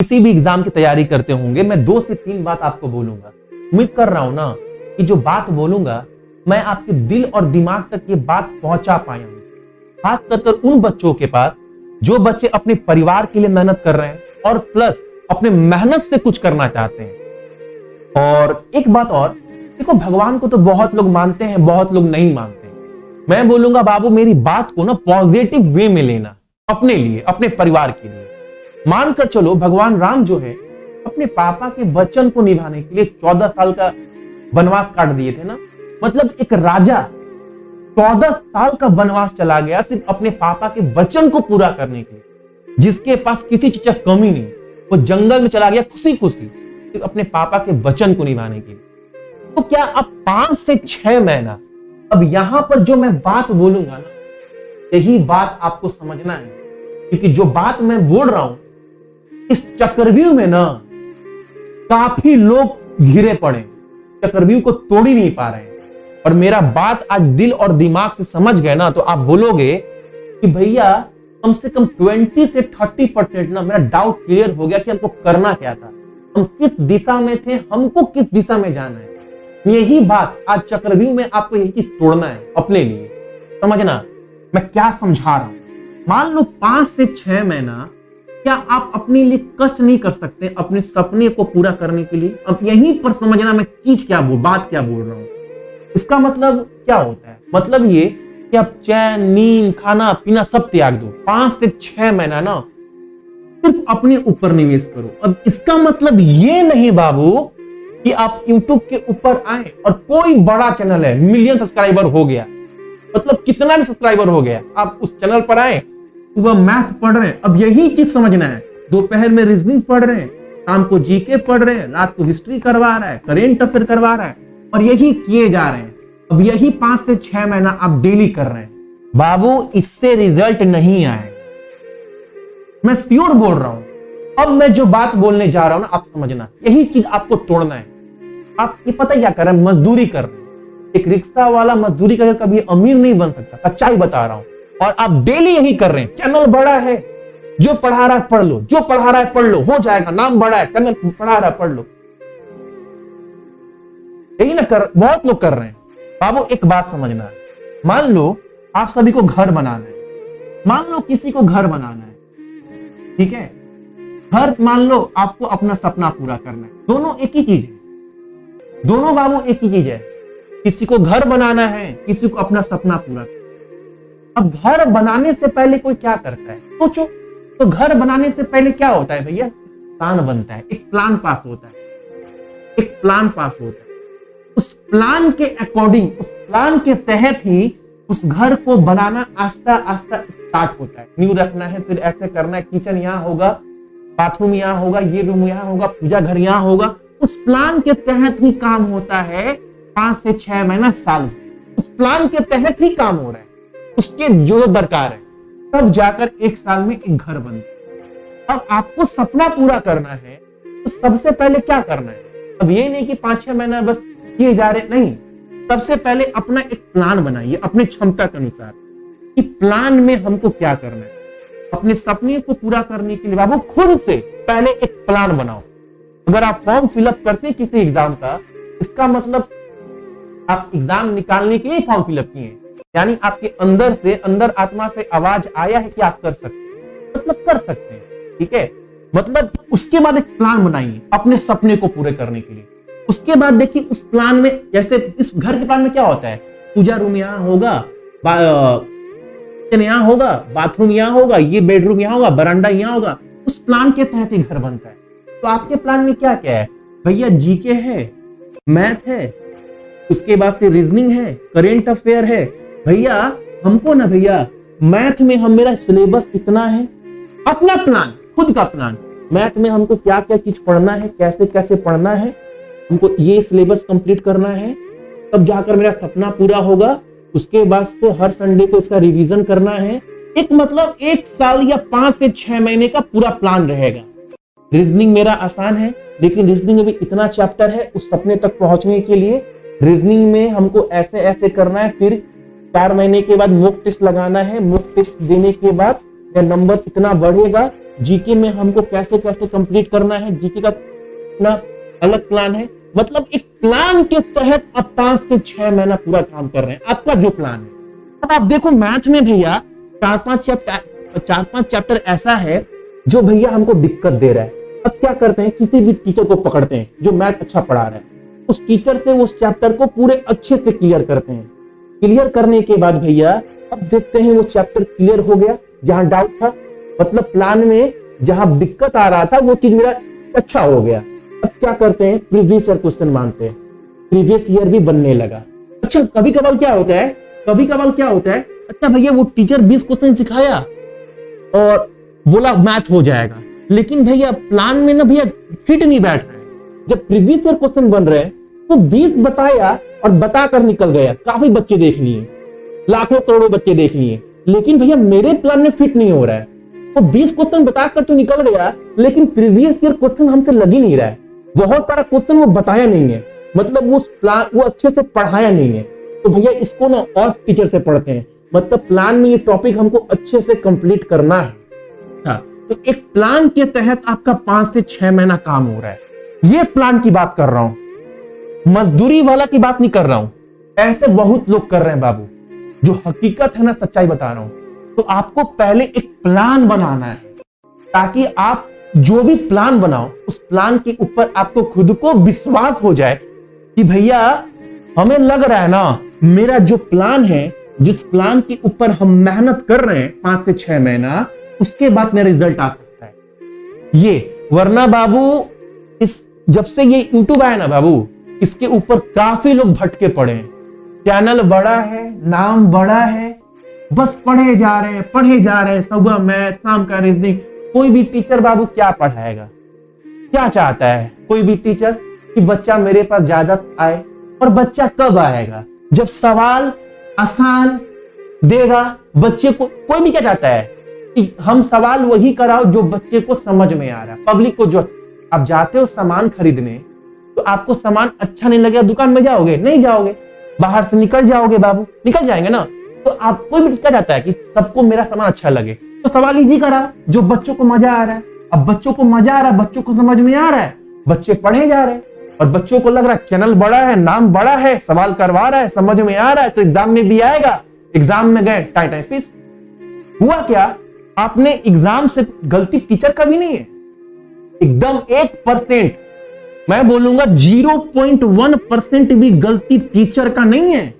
किसी भी एग्जाम की तैयारी करते होंगे, मैं 2 से 3 बात आपको बोलूंगा। उम्मीद कर रहा हूं ना कि जो बात बोलूंगा मैं आपके दिल और दिमाग तक ये बात पहुंचा पाया हूं, खास कर उन बच्चों के पास जो बच्चे अपने परिवार के लिए मेहनत कर रहे हैं और प्लस अपने मेहनत से कुछ करना चाहते हैं। और एक बात और, देखो भगवान को तो बहुत लोग मानते हैं, बहुत लोग नहीं मानते। मैं बोलूंगा बाबू मेरी बात को ना पॉजिटिव वे में लेना, अपने लिए, अपने परिवार के लिए। मानकर चलो भगवान राम जो है अपने पापा के वचन को निभाने के लिए 14 साल का वनवास काट दिए थे ना। मतलब एक राजा 14 साल का वनवास चला गया सिर्फ अपने पापा के वचन को पूरा करने के लिए, जिसके पास किसी चीज की कमी नहीं, वो जंगल में चला गया खुशी खुशी सिर्फ अपने पापा के वचन को निभाने के लिए। तो क्या अब 5 से 6 महीना, अब यहां पर जो मैं बात बोलूंगा ना, यही बात आपको समझना है, क्योंकि जो बात मैं बोल रहा हूं इस चक्रव्यूह में ना काफी लोग घिरे पड़े, चक्रव्यूह को तोड़ ही नहीं पा रहे हैं। और मेरा बात आज दिल और दिमाग से समझ गए ना, तो आप बोलोगे कि भैया कम से कम 20 से 30% ना मेरा डाउट क्लियर हो गया कि हमको करना क्या था, हम किस दिशा में थे, हमको किस दिशा में जाना है। यही बात आज चक्रव्यूह में आपको यही चीज तोड़ना है अपने लिए। समझना मैं क्या समझा रहा हूं। मान लो 5 से 6 महीना क्या आप अपने लिए कष्ट नहीं कर सकते अपने सपने को पूरा करने के लिए? अब यहीं पर समझना मैं बात क्या बोल रहा हूं। इसका मतलब क्या होता है? मतलब ये कि आप चैन, नींद, खाना पीना सब त्याग दो, 5 से 6 महीना ना सिर्फ अपने ऊपर निवेश करो। अब इसका मतलब ये नहीं बाबू कि आप YouTube के ऊपर आए और कोई बड़ा चैनल है, मिलियन सब्सक्राइबर हो गया, मतलब कितना भी सब्सक्राइबर हो गया, आप उस चैनल पर आए, सुबह मैथ पढ़ रहे हैं। अब यही चीज समझना है, दोपहर में रीजनिंग पढ़ रहे हैं, शाम को जीके पढ़ रहे हैं, रात को हिस्ट्री करवा रहा है, करेंट अफेयर करवा रहा है, और यही किए जा रहे हैं। अब यही 5 से 6 महीना आप डेली कर रहे हैं बाबू, इससे रिजल्ट नहीं आए, मैं श्योर बोल रहा हूं। अब मैं जो बात बोलने जा रहा हूं ना, आप समझना, यही चीज आपको तोड़ना है। आप ये पता क्या कर रहे हैं? मजदूरी कर रहे हैं। एक रिक्शा वाला मजदूरी करके कभी अमीर नहीं बन सकता, सच्चाई बता रहा हूं। और आप डेली यही कर रहे हैं। चैनल बड़ा है, जो पढ़ा रहा है पढ़ लो, जो पढ़ा रहा है पढ़ लो, हो जाएगा, नाम बड़ा है, चैनल पढ़ा रहा है पढ़ लो, यही ना कर बहुत लोग कर रहे हैं। बाबू एक बात समझना, मान लो आप सभी को घर बनाना है, मान लो किसी को घर बनाना है, ठीक है, घर मान लो आपको अपना सपना पूरा करना है, दोनों एक ही चीज है, दोनों बाबू एक ही चीज है। किसी को घर बनाना है, किसी को अपना सपना पूरा करना है। अब घर बनाने से पहले कोई क्या करता है सोचो, तो घर बनाने से पहले क्या होता है भैया? प्लान बनता है, एक प्लान पास होता है, एक प्लान पास होता है। उस प्लान के अकॉर्डिंग, उस प्लान के तहत ही उस घर को बनाना आस्ता आस्ता स्टार्ट होता है। न्यू रखना है, फिर ऐसे करना है, किचन यहाँ होगा, बाथरूम यहाँ होगा, ये रूम यहाँ होगा, पूजा घर यहाँ होगा। उस प्लान के तहत ही काम होता है 5 से 6 महीना, साल, उस प्लान के तहत ही काम हो रहा है, उसके जो दरकार है, तब जाकर 1 साल में एक घर बनता है। अब आपको सपना पूरा करना है तो सबसे पहले क्या करना है? अब ये नहीं कि 5-6 महीना बस किए जा रहे, नहीं, सबसे पहले अपना एक प्लान बनाइए अपने क्षमता के अनुसार कि प्लान में हमको क्या करना है। अपने सपने को पूरा करने के लिए बाबू खुद से पहले एक प्लान बनाओ। अगर आप फॉर्म फिलअप करते हैं किसी एग्जाम का, इसका मतलब आप एग्जाम निकालने के लिए फॉर्म फिलअप किए हैं, यानी आपके अंदर से, अंदर आत्मा से आवाज आया है कि आप कर सकते हैं, मतलब कर सकते हैं, ठीक है। मतलब उसके बाद एक प्लान बनाइए अपने सपने को पूरे करने के लिए। उसके बाद देखिए उस प्लान में, जैसे इस घर के प्लान में क्या होता है, पूजा रूम यहाँ होगा, किचन यहाँ होगा, बाथरूम यहाँ होगा, ये बेडरूम यहाँ होगा, बरांडा यहाँ होगा, उस प्लान के तहत ही घर बनता है। तो आपके प्लान में क्या क्या है भैया? जीके है, मैथ है, उसके बाद फिर रीजनिंग है, करेंट अफेयर है। भैया हमको ना भैया मैथ में मेरा सिलेबस कितना है, अपना प्लान, खुद का प्लान, मैथ में हमको क्या क्या चीज पढ़ना है, कैसे कैसे पढ़ना है, हमको ये सिलेबस कंप्लीट करना है, तब जाकर मेरा सपना पूरा होगा। उसके बाद से हर संडे को इसका रिवीजन करना है। एक मतलब 1 साल या 5 से 6 महीने का पूरा प्लान रहेगा। रीजनिंग मेरा आसान है, लेकिन रीजनिंग में भी इतना चैप्टर है, उस सपने तक पहुंचने के लिए रीजनिंग में हमको ऐसे ऐसे करना है। फिर 4 महीने के बाद मॉक टेस्ट लगाना है, मॉक टेस्ट देने के बाद नंबर कितना बढ़ेगा जीके में हमको कैसे कैसे कंप्लीट करना है, जीके का अपना अलग प्लान है। मतलब एक प्लान के तहत आप 5 से 6 महीना पूरा काम कर रहे हैं, आपका जो प्लान है। अब आप देखो मैथ में भैया 4-5 चैप्टर ऐसा है जो भैया हमको दिक्कत दे रहा है। अब क्या करते हैं, किसी भी टीचर को पकड़ते हैं जो मैथ अच्छा पढ़ा रहा है, उस टीचर से उस चैप्टर को पूरे अच्छे से क्लियर करते हैं। क्लियर करने के बाद भैया अब देखते हैं वो चैप्टर क्लियर हो गया, जहां डाउट था, मतलब प्लान में जहां दिक्कत आ रहा था वो चीज मेरा अच्छा हो गया। अब क्या करते हैं, प्रीवियस ईयर क्वेश्चन मानते हैं, प्रीवियस ईयर भी बनने लगा। अच्छा कभी कभार क्या होता है, अच्छा भैया वो टीचर 20 क्वेश्चन सिखाया और बोला मैथ हो जाएगा, लेकिन भैया प्लान में ना भैया फिट नहीं बैठ रहा है। जब प्रीवियस ईयर क्वेश्चन बन रहे हैं तो 20 बताया और बताकर निकल गया, काफी बच्चे देख लिए, लाखों करोड़ों बच्चे देख लिए, लेकिन भैया मेरे प्लान में फिट नहीं हो रहा है। तो 20 क्वेश्चन बताकर तो निकल गया, लेकिन प्रीवियस ईयर क्वेश्चन हमसे लग ही नहीं रहा है। बहुत सारा क्वेश्चन वो बताया नहीं है, मतलब वो अच्छे से पढ़ाया नहीं है। तो भैया इसको ना और टीचर से पढ़ते हैं, मतलब प्लान में ये टॉपिक हमको अच्छे से कंप्लीट करना है। तो एक प्लान के तहत आपका 5 से 6 महीना काम हो रहा है, ये प्लान की बात कर रहा हूं, मजदूरी वाला की बात नहीं कर रहा हूं। ऐसे बहुत लोग कर रहे हैं बाबू, जो हकीकत है ना, सच्चाई बता रहा हूं। तो आपको पहले एक प्लान बनाना है, ताकि आप जो भी प्लान बनाओ उस प्लान के ऊपर आपको खुद को विश्वास हो जाए कि भैया हमें लग रहा है ना, मेरा जो प्लान है, जिस प्लान के ऊपर हम मेहनत कर रहे हैं 5 से 6 महीना, उसके बाद मेरा रिजल्ट आ सकता है ये। वरना बाबू जब से ये यूट्यूब आया ना बाबू, इसके ऊपर काफी लोग भटके पड़े हैं। चैनल बड़ा है, नाम बड़ा है, बस पढ़े जा रहे हैं, सुबह मैथ, शाम का रीजनिंग। कोई भी टीचर बाबू क्या पढ़ाएगा, क्या चाहता है कोई भी टीचर कि बच्चा मेरे पास ज्यादा आए। और बच्चा कब आएगा, जब सवाल आसान देगा बच्चे को। कोई भी क्या चाहता है कि हम सवाल वही कराओ जो बच्चे को समझ में आ रहा है। पब्लिक को, जो आप जाते हो सामान खरीदने, तो आपको सामान अच्छा नहीं लगेगा, दुकान में जाओगे नहीं, जाओगे बाहर से निकल जाओगे बाबू, निकल जाएंगे ना। तो आप कोई भी क्या चाहता है कि सबको मेरा सामान अच्छा लगे, तो सवाल इजी करा जो बच्चों को मजा आ रहा है। अब बच्चों को मजा आ रहा है, बच्चों को समझ में आ रहा है, बच्चे पढ़े जा रहे हैं, और बच्चों को लग रहा है चैनल बड़ा है, नाम बड़ा है, सवाल करवा रहा है, समझ में आ रहा है, तो एग्जाम में भी आएगा। एग्जाम में गए टाई फीस। हुआ क्या, आपने एग्जाम से गलती टीचर का भी नहीं है, एकदम 1%, मैं बोलूंगा 0.1% भी गलती टीचर का नहीं है।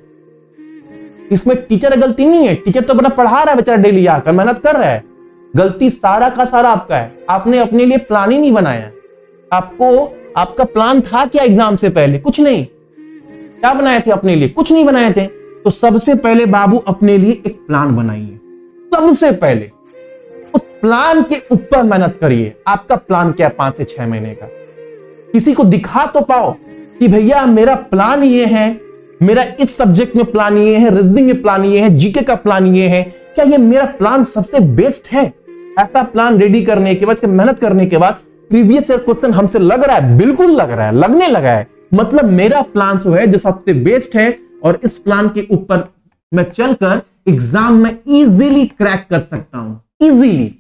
इसमें टीचर गलती नहीं है, टीचर तो बड़ा पढ़ा रहा है बेचारा, डेली आकर मेहनत कर रहा है। गलती सारा का सारा आपका है, आपने अपने लिए प्लान ही नहीं बनाया। आपका प्लान था क्या एग्जाम से पहले? कुछ नहीं। क्या बनाए थे अपने लिए? कुछ नहीं बनाए थे। तो सबसे पहले बाबू अपने लिए एक प्लान बनाइए, सबसे पहले उस प्लान के ऊपर मेहनत करिए। आपका प्लान क्या है 5 से 6 महीने का? किसी को दिखा तो पाओ कि भैया मेरा प्लान ये है, मेरा इस सब्जेक्ट में प्लान ये है, रीजनिंग में प्लान ये है, जीके का प्लान ये है। क्या ये मेरा प्लान सबसे बेस्ट है? ऐसा प्लान रेडी करने के बाद, मेहनत करने के बाद, प्रीवियस ईयर क्वेश्चन हमसे लग रहा है, बिल्कुल लग रहा है, लगने लगा है, मतलब मेरा प्लान जो है जो सबसे बेस्ट है, और इस प्लान के ऊपर मैं चलकर एग्जाम में इजीली क्रैक कर सकता हूं, इजीली।